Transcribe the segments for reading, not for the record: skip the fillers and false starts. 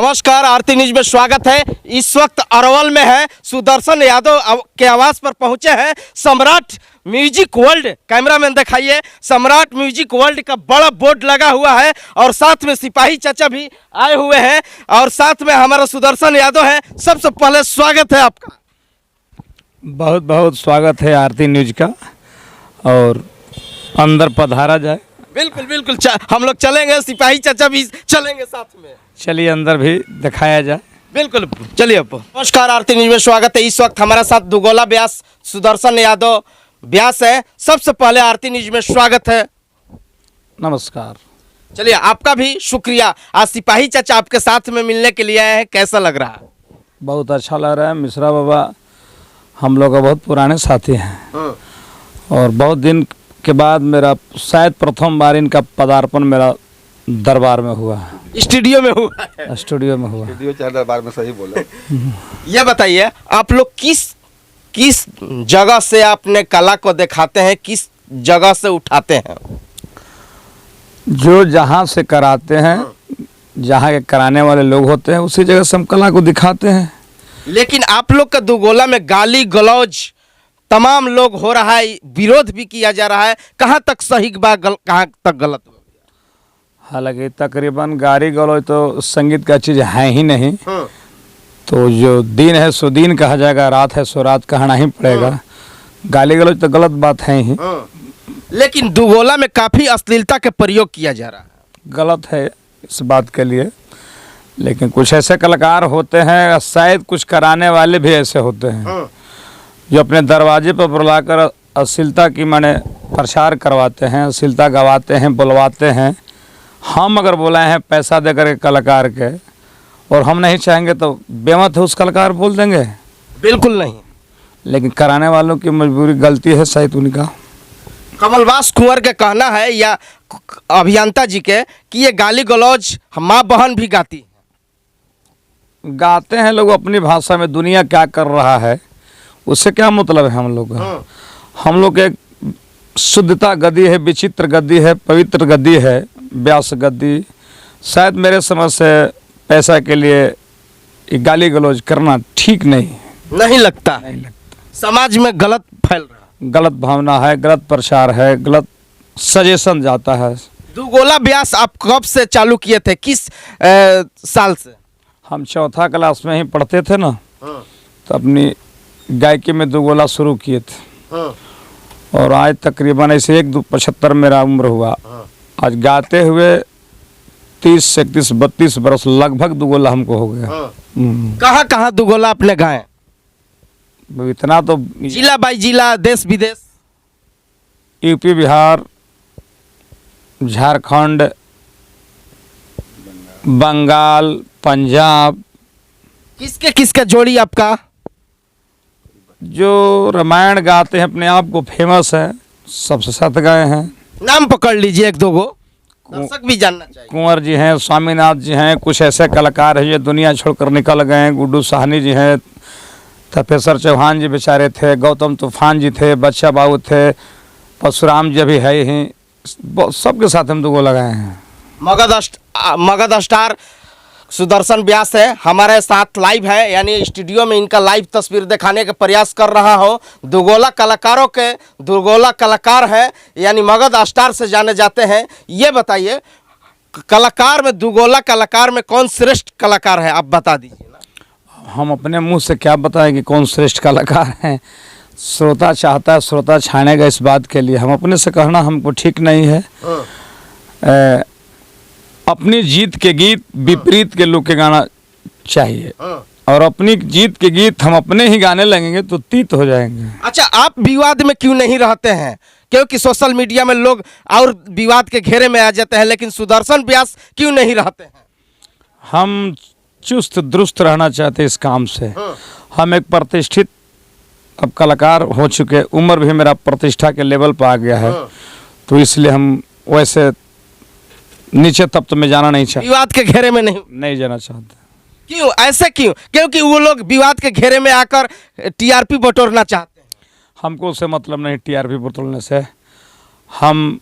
नमस्कार, आरती न्यूज में स्वागत है। इस वक्त अरवल में है, सुदर्शन यादव के आवास पर पहुंचे हैं। सम्राट म्यूजिक वर्ल्ड, कैमरामैन दिखाइए, सम्राट म्यूजिक वर्ल्ड का बड़ा बोर्ड लगा हुआ है और साथ में सिपाही चाचा भी आए हुए हैं और साथ में हमारा सुदर्शन यादव है। सबसे पहले स्वागत है आपका। बहुत बहुत स्वागत है आरती न्यूज का, और अंदर पधारा जाए। बिल्कुल बिल्कुल, हम लोग चलेंगे, सिपाही चाचा भी चलेंगे साथ में। चलिए अंदर भी दिखाया जाए। बिल्कुल चलिए। नमस्कार, आरती न्यूज में स्वागत है। इस वक्त हमारे साथ दुगोला व्यास सुदर्शन यादव व्यास है। सबसे पहले आरती न्यूज में स्वागत है। नमस्कार। चलिए, आपका भी शुक्रिया। आज सिपाही चाचा आपके साथ में मिलने के लिए आए हैं, कैसा लग रहा है? बहुत अच्छा लग रहा है। मिश्रा बाबा हम लोग का बहुत पुराने साथी हैं और बहुत दिन के बाद मेरा शायद प्रथम बार इनका पदार्पण मेरा दरबार में हुआ है। स्टूडियो में हुआ है। स्टूडियो में हुआ। स्टूडियो चाहे दरबार में, सही बोला। ये बताइए, आप लोग किस जगह से अपने कला को दिखाते हैं, किस जगह से उठाते हैं? जो जहाँ से कराते हैं, जहाँ के कराने वाले लोग होते हैं, उसी जगह से हम कला को दिखाते हैं। लेकिन आप लोग का दुगोला में गाली गलौज तमाम लोग हो रहा है, विरोध भी किया जा रहा है। कहाँ तक सही बात, कहाँ तक गलत? हालांकि तकरीबन गाली गलौज तो संगीत का चीज़ है ही नहीं। तो जो दिन है सो दिन कहा जाएगा, रात है सो रात कहना ही पड़ेगा। गाली गलौज तो गलत बात है ही। लेकिन दुगोला में काफ़ी अश्लीलता का प्रयोग किया जा रहा है। गलत है इस बात के लिए, लेकिन कुछ ऐसे कलाकार होते हैं, शायद कुछ कराने वाले भी ऐसे होते हैं जो अपने दरवाजे पर बुलाकर अश्लीलता की माने प्रचार करवाते हैं, अश्लीलता गवाते हैं, बुलवाते हैं। हम अगर बुलाए हैं पैसा देकर के कलाकार के, और हम नहीं चाहेंगे तो बेमत है उस कलाकार बोल देंगे? बिल्कुल नहीं। लेकिन कराने वालों की मजबूरी, गलती है शायद उनका। कमलवास कुंवर के कहना है या अभियंता जी के कि ये गाली गलौज माँ बहन भी गाती गाते हैं लोग अपनी भाषा में। दुनिया क्या कर रहा है उससे क्या मतलब है हम लोग का? हम लोग एक शुद्धता गद्दी है, विचित्र गद्दी है, पवित्र गद्दी है, व्यास गद्दी। शायद मेरे समझ से पैसा के लिए गाली गलौज करना ठीक नहीं लगता। समाज में गलत फैल रहा है, गलत भावना है, गलत प्रचार है, गलत सजेशन जाता है। दुगोला व्यास आप कब से चालू किए थे, किस साल से? हम चौथा क्लास में ही पढ़ते थे ना, तो अपनी गायकी में दुगोला शुरू किए थे और आज तकरीबन ऐसे 1-2-75 मेरा उम्र हुआ। आज गाते हुए 30, 31, 32 बरस लगभग दुगोला हमको हो गया। कहाँ कहाँ दुगोला आपने गाए? इतना तो जिला बाई जिला, देश विदेश? यूपी, बिहार, झारखंड, बंगाल, पंजाब। किसके किसका जोड़ी आपका? जो रामायण गाते हैं अपने आप को फेमस है, सबसे साथ गए हैं। नाम पकड़ लीजिए एक दो गो, दर्शक भी जानना चाहिए। कुंवर जी हैं, स्वामीनाथ जी हैं, कुछ ऐसे कलाकार हैं जो दुनिया छोड़कर निकल गए हैं। गुड्डू साहनी जी हैं, तपेश्वर चौहान जी बेचारे थे, गौतम तूफान जी थे, बच्चा बाबू थे, परशुराम जी भी है ही। सबके साथ हम दुगो लगाए हैं। मगध स्टार सुदर्शन व्यास है हमारे साथ लाइव है, यानी स्टूडियो में इनका लाइव तस्वीर दिखाने का प्रयास कर रहा हूँ। दुगोला कलाकारों के दुगोला कलाकार है, यानी मगध स्टार से जाने जाते हैं। ये बताइए, कलाकार में, दुगोला कलाकार में कौन श्रेष्ठ कलाकार है, आप बता दीजिए ना। हम अपने मुंह से क्या बताएं कि कौन श्रेष्ठ कलाकार हैं? श्रोता चाहता है, श्रोता छानेगा इस बात के लिए। हम अपने से कहना हमको ठीक नहीं है। अपनी जीत के गीत विपरीत के लोग के गाना चाहिए, और अपनी जीत के गीत हम अपने ही गाने लगेंगे तो तीत हो जाएंगे। अच्छा, आप विवाद में क्यों नहीं रहते हैं? क्योंकि सोशल मीडिया में लोग और विवाद के घेरे में आ जाते हैं, लेकिन सुदर्शन व्यास क्यों नहीं रहते हैं? हम चुस्त दुरुस्त रहना चाहते इस काम से। हम एक प्रतिष्ठित अब कलाकार हो चुके, उम्र भी मेरा प्रतिष्ठा के लेवल पर आ गया है, तो इसलिए हम वैसे नीचे तब्त में जाना नहीं चाहते, विवाद के घेरे में नहीं जाना चाहते। क्यों, ऐसे क्यों? क्योंकि वो लोग विवाद के घेरे में आकर टीआरपी बटोरना चाहते हैं। हमको उससे मतलब नहीं टीआरपी बटोरने से। हम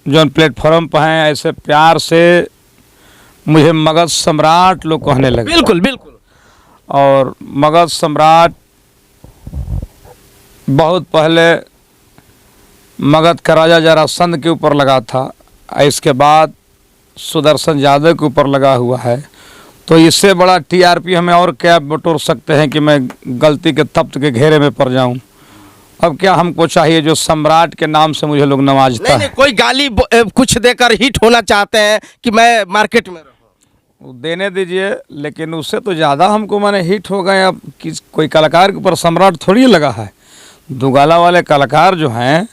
जो प्लेटफॉर्म पर हैं ऐसे प्यार से मुझे मगध सम्राट लोग कहने लगे। बिल्कुल बिल्कुल। और मगध सम्राट बहुत पहले मगध का राजा जरासंध के ऊपर लगा था, इसके बाद सुदर्शन यादव के ऊपर लगा हुआ है। तो इससे बड़ा टीआरपी हमें और क्या बटोर सकते हैं कि मैं गलती के तप्त के घेरे में पड़ जाऊं। अब क्या हमको चाहिए जो सम्राट के नाम से मुझे लोग नवाजता नहीं, है। नहीं, कोई गाली कुछ देकर हिट होना चाहते हैं कि मैं मार्केट में रहूं। देने दीजिए, लेकिन उससे तो ज़्यादा हमको माने हिट हो गए। अब कोई कलाकार के ऊपर सम्राट थोड़ी लगा है। दुगाला वाले कलाकार जो हैं,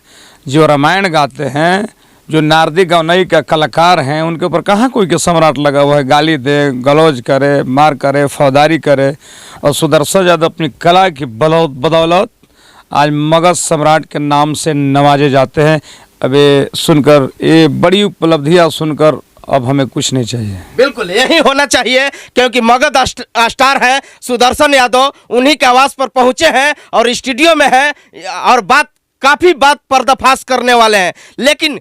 जो रामायण गाते हैं, जो नारदी गवनई का कलाकार हैं, उनके ऊपर कहाँ कोई के सम्राट लगा हुआ है। गाली दे, गलौज करे, मार करे, फौदारी करे। और सुदर्शन यादव अपनी कला की बदौलत आज मगध सम्राट के नाम से नवाजे जाते हैं। अब ये सुनकर, ये बड़ी उपलब्धियाँ सुनकर अब हमें कुछ नहीं चाहिए। बिल्कुल यही होना चाहिए, क्योंकि मगध स्टार है सुदर्शन यादव, उन्हीं के आवाज पर पहुंचे हैं और स्टूडियो में हैं और काफी बात पर्दाफाश करने वाले हैं। लेकिन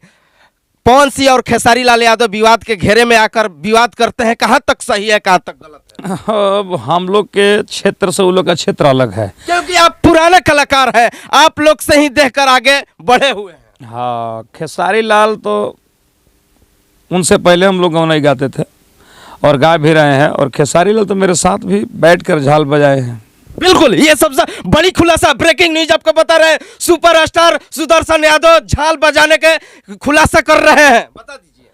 पवन सिंह और खेसारी लाल यादव विवाद के घेरे में आकर विवाद करते हैं। कहाँ तक सही है, कहाँ तक गलत है? अब हम लोग के क्षेत्र से उन लोग का क्षेत्र अलग है, क्योंकि आप पुराने कलाकार हैं, आप लोग से ही देखकर आगे बढ़े हुए हैं। हाँ, खेसारी लाल तो उनसे पहले हम लोग गवनई गाते थे और गा भी रहे हैं। और खेसारी लाल तो मेरे साथ भी बैठकर झाल बजाए हैं। बिल्कुल, ये सबसे बड़ी खुलासा, ब्रेकिंग न्यूज आपको बता रहे हैं। सुपरस्टार सुदर्शन यादव झाल बजाने के खुलासा कर रहे हैं। बता दीजिए।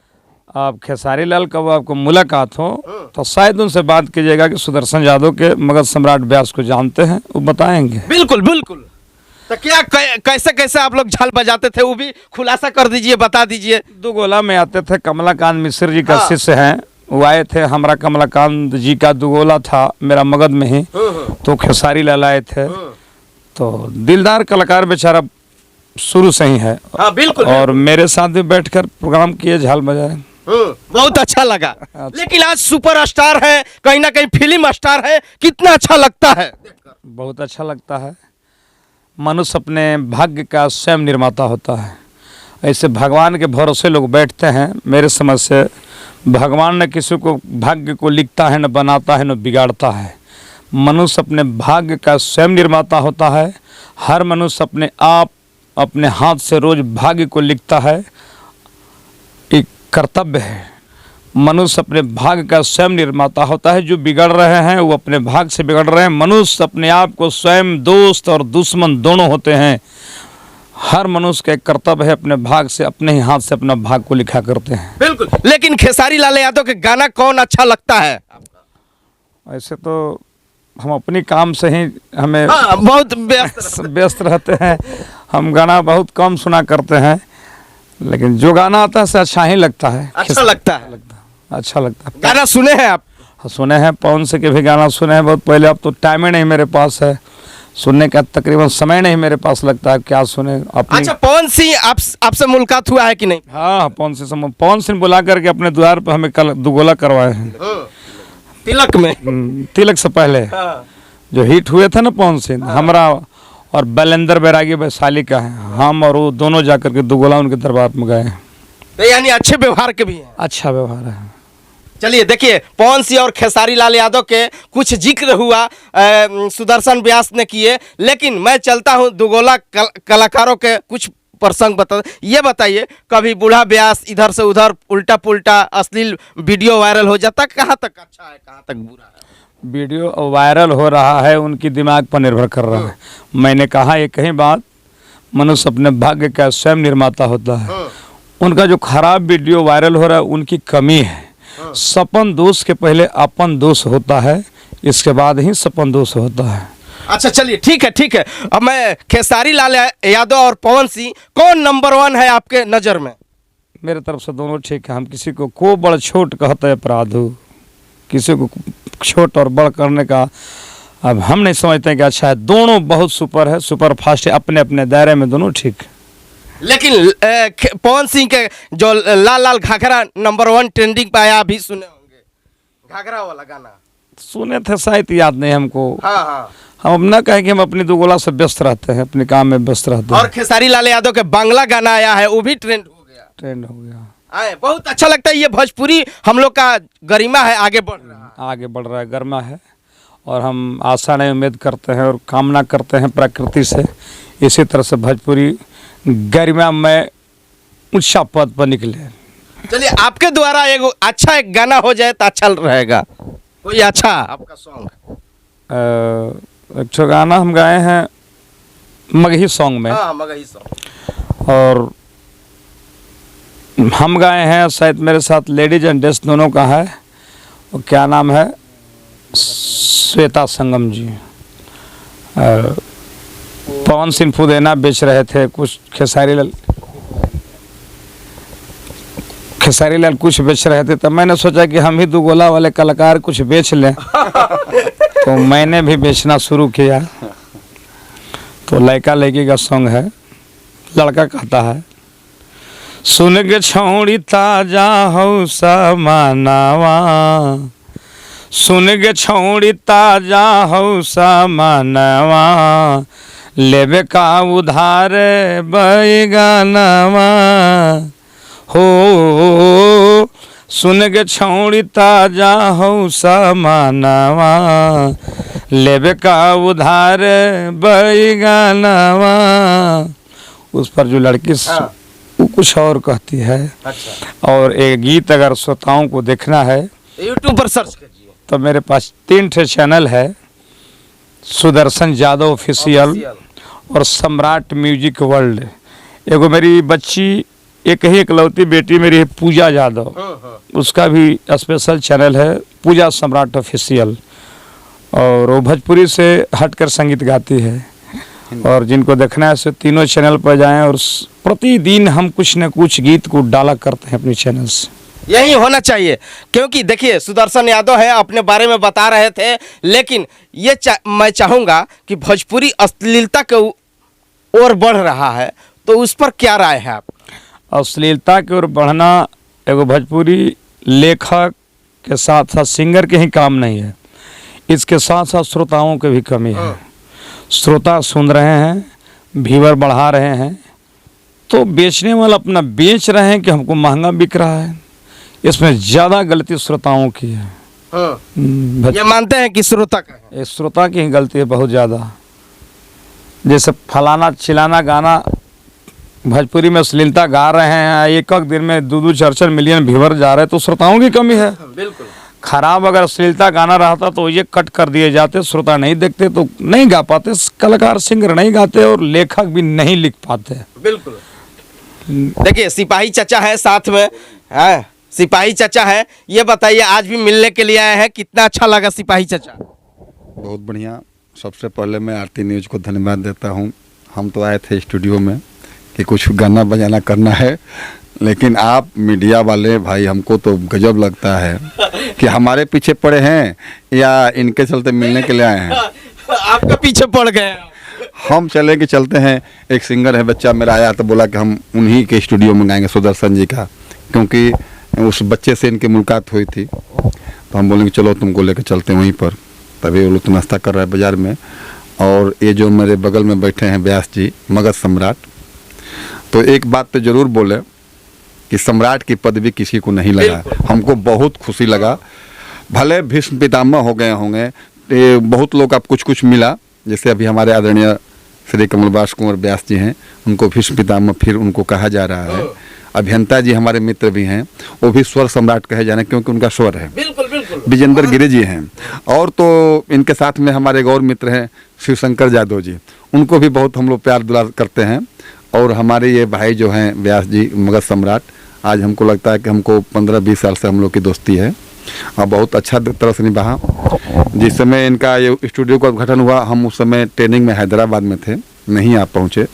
आप खेसारी लाल कब आपको मुलाकात हो तो शायद उनसे बात कीजिएगा कि सुदर्शन यादव के मगध सम्राट व्यास को जानते हैं, वो बताएंगे। बिल्कुल बिल्कुल। तो क्या कैसे कैसे आप लोग झाल बजाते थे, वो भी खुलासा कर दीजिए, बता दीजिए। दुगोला में आते थे, कमलाकांत मिश्र जी का हाँ। शिष्य हैं, वो आए थे। हमारा कमलाकांत जी का दुगोला था मेरा मगध में ही, तो खेसारी लाल आए थे। तो दिलदार कलाकार बेचारा शुरू से ही है। हाँ, बिल्कुल। और मेरे साथ भी बैठकर प्रोग्राम किए, झाल बजाए। बहुत अच्छा लगा। लेकिन आज सुपरस्टार है, कहीं ना कहीं फिल्म स्टार है, कितना अच्छा लगता है। बहुत अच्छा लगता है। मनुष्य अपने भाग्य का स्वयं निर्माता होता है। ऐसे भगवान के भरोसे लोग बैठते हैं। मेरे समझ से भगवान न किसी को भाग्य को लिखता है, न बनाता है, न बिगाड़ता है। मनुष्य अपने भाग्य का स्वयं निर्माता होता है। हर मनुष्य अपने आप अपने हाथ से रोज भाग्य को लिखता है। एक कर्तव्य है। मनुष्य अपने भाग्य का स्वयं निर्माता होता है। जो बिगड़ रहे हैं वो अपने भाग्य से बिगड़ रहे हैं। मनुष्य अपने आप को स्वयं दोस्त और दुश्मन दोनों होते हैं। हर मनुष्य का एक कर्तव्य है, अपने भाग से, अपने ही हाथ से अपना भाग को लिखा करते हैं। बिल्कुल। लेकिन खेसारी लाल यादव के गाना कौन अच्छा लगता है? ऐसे तो हम अपनी काम से ही हमें बहुत व्यस्त रहते हैं। हम गाना बहुत कम सुना करते हैं, लेकिन जो गाना आता है से अच्छा ही लगता है। अच्छा लगता है। अच्छा लगता है। गाना सुने हैं आप? सुने हैं, पवन सिंह के भी गाना सुने हैं बहुत पहले। अब तो टाइम ही नहीं मेरे पास है, सुनने का तकरीबन समय नहीं मेरे पास लगता है, क्या सुने अपनी। अच्छा, पवन सिंह आपसे मुलाकात हुआ है कि नहीं? हाँ, पवन सिंह बुला करके अपने द्वार पर हमें कल दुगोला करवाए हैं। तिलक में? तिलक से पहले जो हिट हुए थे ना पवन सिंह, हमरा और बैलेंदर बैरागी वैशाली का है। हम और वो दोनों जाकर के दुगोला उनके दरबार में गए। तो यानी अच्छे व्यवहार के भी हैं। अच्छा व्यवहार है। चलिए देखिए, पवन सिंह और खेसारी लाल यादव के कुछ जिक्र हुआ, सुदर्शन व्यास ने किए। लेकिन मैं चलता हूं दुगोला कलाकारों के कुछ प्रसंग ये बताइए, कभी बूढ़ा व्यास इधर से उधर उल्टा पुल्टा अश्लील वीडियो वायरल हो जाता, कहाँ तक अच्छा है, कहाँ तक बुरा है? वीडियो वायरल हो रहा है, उनकी दिमाग पर निर्भर कर रहा है। मैंने कहा ये कहीं बात, मनुष्य अपने भाग्य का स्वयं निर्माता होता है। उनका जो खराब वीडियो वायरल हो रहा है उनकी कमी है। सपन दोष के पहले अपन दोष होता है, इसके बाद ही सपन दोष होता है। अच्छा चलिए, ठीक है ठीक है। अब मैं खेसारी लाल यादव और पवन सिंह कौन नंबर 1 है आपके नज़र में? मेरे तरफ से दोनों ठीक है। हम किसी को बड़ छोट कहते हैं अपराध हो, किसी को छोट और बड़ करने का अब हम नहीं समझते हैं कि अच्छा है। दोनों बहुत सुपर है, सुपर फास्ट है, अपने अपने दायरे में दोनों ठीक। लेकिन पवन सिंह के जो लाल लाल घाघरा नंबर 1 ट्रेंडिंग पे आया, अभी सुने होंगे घाघरा वाला गाना? सुने थे, शायद याद नहीं हमको। हाँ हाँ। हम अब ना कहें कि हम अपनी दुगोला से व्यस्त रहते हैं, अपने काम में व्यस्त रहते हैं। और खेसारी लाल यादव के बांग्ला गाना आया है, वो भी ट्रेंड हो गया। ट्रेंड हो गया। आए, बहुत अच्छा लगता है। ये भोजपुरी हम लोग का गरिमा है, आगे बढ़ रहा है। आगे बढ़ रहा है, गर्मा है। और हम आशा नहीं उम्मीद करते हैं और कामना करते हैं प्रकृति से इसी तरह से भोजपुरी गरिमा में ऊंचा पद पर निकले। चलिए, आपके द्वारा एक गाना हो जाए तो अच्छा रहेगा। कोई अच्छा आपका सॉन्ग? एक ठो गाना हम गाए हैं मगही सॉन्ग में। हाँ, मगही सॉन्ग। और हम गाए हैं, शायद मेरे साथ लेडीज एंड जेंट्स दोनों का है। और क्या नाम है? श्वेता संगम जी। पवन सिंह फुदेना बेच रहे थे, कुछ खेसारी लाल कुछ बेच रहे थे, तो मैंने सोचा कि हम ही दो गोला वाले कलाकार कुछ बेच लें। तो मैंने भी बेचना शुरू किया। तो लड़का लड़की का सॉन्ग है। लड़का कहता है, सुन के छौड़ी ताजा हो समानावा, सुन के छौड़ी ताजा हो समानावा, लेबे का उधार बैगनवा हो, सुन के छौड़ी ताजा हो समानावा, लेबे का उधार बैगनवा। उस पर जो लड़की वो कुछ और कहती है। अच्छा। और एक गीत अगर श्रोताओं को देखना है यूट्यूब पर सर्च कीजिए। तो मेरे पास 3 ठे चैनल है, सुदर्शन यादव ऑफिशियल और सम्राट म्यूजिक वर्ल्ड। एगो मेरी बच्ची, एक ही इकलौती बेटी मेरी है, पूजा यादव, उसका भी स्पेशल चैनल है, पूजा सम्राट ऑफिशियल। और वो भोजपुरी से हटकर संगीत गाती है। और जिनको देखना है सो तीनों चैनल पर जाएं। और प्रतिदिन हम कुछ न कुछ गीत को डाला करते हैं अपने चैनल से। यही होना चाहिए, क्योंकि देखिए सुदर्शन यादव है, अपने बारे में बता रहे थे, लेकिन ये मैं चाहूँगा कि भोजपुरी अश्लीलता के ओर बढ़ रहा है, तो उस पर क्या राय है आप? अश्लीलता की ओर बढ़ना एगो भोजपुरी लेखक के साथ साथ सिंगर के ही काम नहीं है, इसके साथ साथ श्रोताओं के भी कमी है। श्रोता सुन रहे हैं, व्यूअर बढ़ा रहे हैं, तो बेचने वाला अपना बेच रहे हैं कि हमको महंगा बिक रहा है। इसमें ज़्यादा गलती श्रोताओं की है। ये मानते हैं कि श्रोता का है? ये श्रोता की ही गलती है बहुत ज़्यादा। जैसे फलाना चिलाना गाना भोजपुरी में अश्लीलता गा रहे हैं, एक दिन में 2-4 मिलियन व्यूअर जा रहे हैं, तो श्रोताओं की कमी है। बिल्कुल। खराब अगर अश्लीलता गाना रहता तो ये कट कर दिए जाते, श्रोता नहीं देखते तो नहीं गा पाते, कलाकार सिंगर नहीं गाते और लेखक भी नहीं लिख पाते। बिल्कुल। देखिए सिपाही चाचा है साथ में, है सिपाही चाचा है। ये बताइए, आज भी मिलने के लिए आए हैं, कितना अच्छा लगा सिपाही चाचा? बहुत बढ़िया। सबसे पहले मैं आरती न्यूज़ को धन्यवाद देता हूँ। हम तो आए थे स्टूडियो में कि कुछ गाना बजाना करना है, लेकिन आप मीडिया वाले भाई, हमको तो गजब लगता है कि हमारे पीछे पड़े हैं या इनके चलते मिलने के लिए आए हैं। आपके पीछे पड़ गए। हम चले कि चलते हैं। एक सिंगर है, बच्चा मेरा आया तो बोला कि हम उन्हीं के स्टूडियो में गाएंगे, सुदर्शन जी का, क्योंकि उस बच्चे से इनकी मुलाकात हुई थी। तो हम बोलेंगे चलो तुमको लेकर चलते हैं वहीं पर। तभी वो लोग तो नाश्ता कर रहा है बाज़ार में। और ये जो मेरे बगल में बैठे हैं व्यास जी, मगध सम्राट, तो एक बात तो ज़रूर बोले कि सम्राट की पदवी किसी को नहीं लगा। हमको बहुत खुशी लगा। भले भीष्म पितामह हो गए होंगे, बहुत लोग आप कुछ मिला, जैसे अभी हमारे आदरणीय श्री कमलवास कुंवर व्यास जी हैं, उनको भीष्म पितामह फिर उनको कहा जा रहा है। अभियंता जी हमारे मित्र भी हैं, वो भी स्वर सम्राट कहे जा रहे हैं क्योंकि उनका स्वर है। बिल्कुल बिल्कुल। विजेंद्र गिरी जी हैं। और तो इनके साथ में हमारे एक और मित्र हैं शिव शंकर यादव जी, उनको भी बहुत हम लोग प्यार दुलार करते हैं। और हमारे ये भाई जो हैं व्यास जी मगध सम्राट, आज हमको लगता है कि हमको 15-20 साल से हम लोग की दोस्ती है और बहुत अच्छा तरह से निभाया। जिस समय इनका ये स्टूडियो का उद्घाटन हुआ, हम उस समय ट्रेनिंग में हैदराबाद में थे, नहीं आ पहुँचे।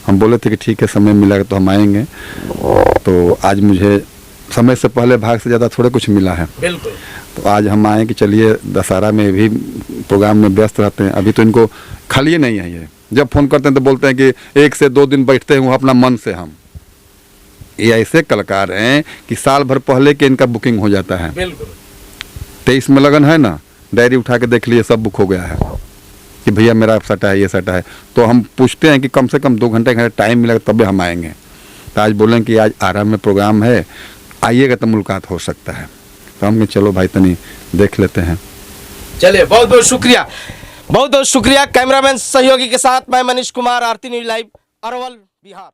हम बोले थे कि ठीक है, समय मिला तो हम आएंगे। तो आज मुझे समय से पहले भाग से ज़्यादा थोड़ा कुछ मिला है। बिल्कुल। तो आज हम आए कि चलिए, दशहरा में भी प्रोग्राम में व्यस्त रहते हैं, अभी तो इनको खाली नहीं है। ये जब फ़ोन करते हैं तो बोलते हैं कि 1 से 2 दिन बैठते हैं वो अपना मन से। हम ये ऐसे कलाकार हैं कि साल भर पहले के इनका बुकिंग हो जाता है। बिल्कुल। 23 में लगन है ना, डायरी उठा के देख लिए, सब बुक हो गया है कि भैया मेरा सटा है, ये सटा है। तो हम पूछते हैं कि कम से कम 2 घंटे टाइम मिलेगा तब हम आएंगे। तो आज बोलें कि आज आराम में प्रोग्राम है, आइएगा तो मुलाकात हो सकता है। तो हम कहे चलो भाई तनी देख लेते हैं। चलिए, बहुत बहुत शुक्रिया, बहुत बहुत शुक्रिया। कैमरामैन सहयोगी के साथ मैं मनीष कुमार, आरती न्यूज लाइव, अरवल, बिहार।